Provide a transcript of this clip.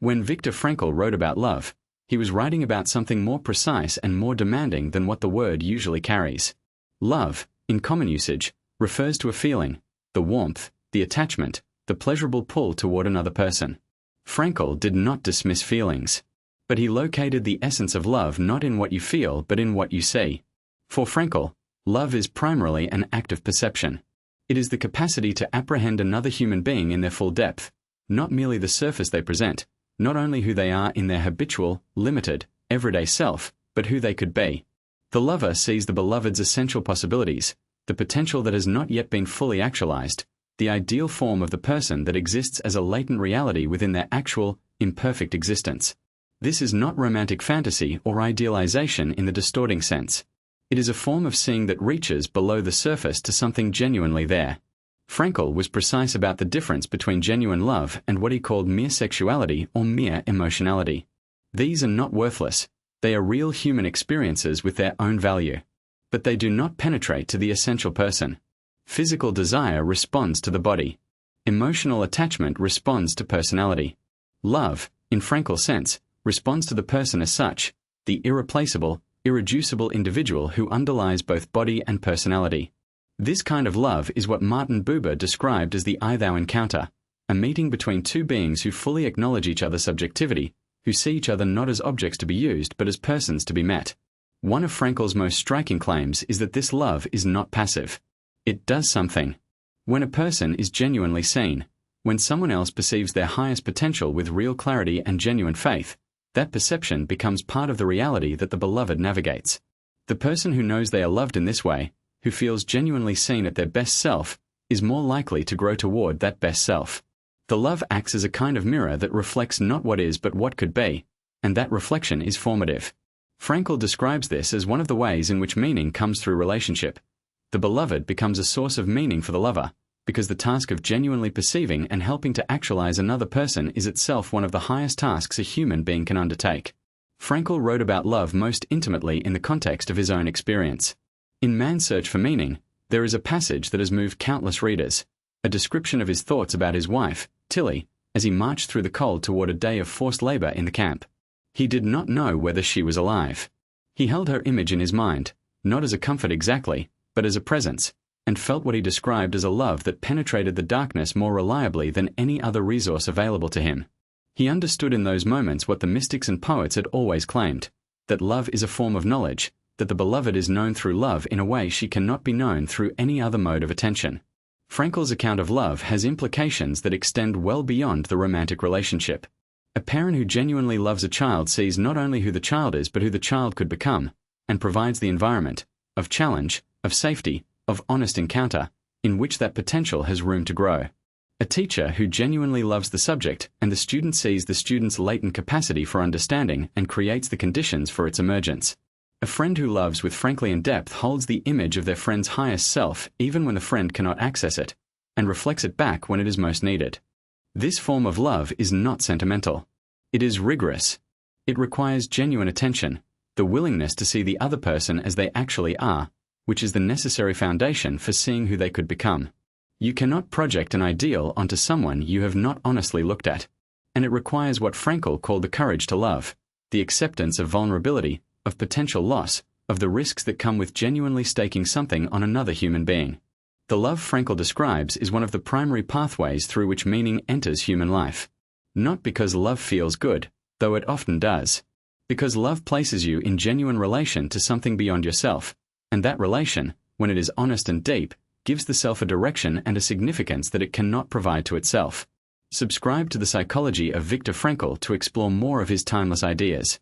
When Viktor Frankl wrote about love, he was writing about something more precise and more demanding than what the word usually carries. Love, in common usage, refers to a feeling, the warmth, the attachment, the pleasurable pull toward another person. Frankl did not dismiss feelings, but he located the essence of love not in what you feel but in what you see. For Frankl, love is primarily an act of perception. It is the capacity to apprehend another human being in their full depth, not merely the surface they present, not only who they are in their habitual, limited, everyday self, but who they could be. The lover sees the beloved's essential possibilities, the potential that has not yet been fully actualized, the ideal form of the person that exists as a latent reality within their actual, imperfect existence. This is not romantic fantasy or idealization in the distorting sense. It is a form of seeing that reaches below the surface to something genuinely there. Frankl was precise about the difference between genuine love and what he called mere sexuality or mere emotionality. These are not worthless. They are real human experiences with their own value. But they do not penetrate to the essential person. Physical desire responds to the body. Emotional attachment responds to personality. Love, in Frankl's sense, responds to the person as such, the irreplaceable, irreducible individual who underlies both body and personality. This kind of love is what Martin Buber described as the I-thou encounter, a meeting between two beings who fully acknowledge each other's subjectivity, who see each other not as objects to be used but as persons to be met. One of Frankl's most striking claims is that this love is not passive. It does something. When a person is genuinely seen, when someone else perceives their highest potential with real clarity and genuine faith, that perception becomes part of the reality that the beloved navigates. The person who knows they are loved in this way, who feels genuinely seen at their best self, is more likely to grow toward that best self. The love acts as a kind of mirror that reflects not what is but what could be, and that reflection is formative. Frankl describes this as one of the ways in which meaning comes through relationship. The beloved becomes a source of meaning for the lover, because the task of genuinely perceiving and helping to actualize another person is itself one of the highest tasks a human being can undertake. Frankl wrote about love most intimately in the context of his own experience. In Man's Search for Meaning, there is a passage that has moved countless readers, a description of his thoughts about his wife, Tilly, as he marched through the cold toward a day of forced labor in the camp. He did not know whether she was alive. He held her image in his mind, not as a comfort exactly, but as a presence, and felt what he described as a love that penetrated the darkness more reliably than any other resource available to him. He understood in those moments what the mystics and poets had always claimed, that love is a form of knowledge, that the beloved is known through love in a way she cannot be known through any other mode of attention. Frankl's account of love has implications that extend well beyond the romantic relationship. A parent who genuinely loves a child sees not only who the child is but who the child could become, and provides the environment, of challenge, of safety, of honest encounter, in which that potential has room to grow. A teacher who genuinely loves the subject and the student sees the student's latent capacity for understanding and creates the conditions for its emergence. A friend who loves with Franklian depth holds the image of their friend's highest self even when the friend cannot access it, and reflects it back when it is most needed. This form of love is not sentimental. It is rigorous. It requires genuine attention, the willingness to see the other person as they actually are, which is the necessary foundation for seeing who they could become. You cannot project an ideal onto someone you have not honestly looked at, and it requires what Frankl called the courage to love, the acceptance of vulnerability, of potential loss, of the risks that come with genuinely staking something on another human being. The love Frankl describes is one of the primary pathways through which meaning enters human life. Not because love feels good, though it often does. Because love places you in genuine relation to something beyond yourself, and that relation, when it is honest and deep, gives the self a direction and a significance that it cannot provide to itself. Subscribe to The Psychology of Viktor Frankl to explore more of his timeless ideas.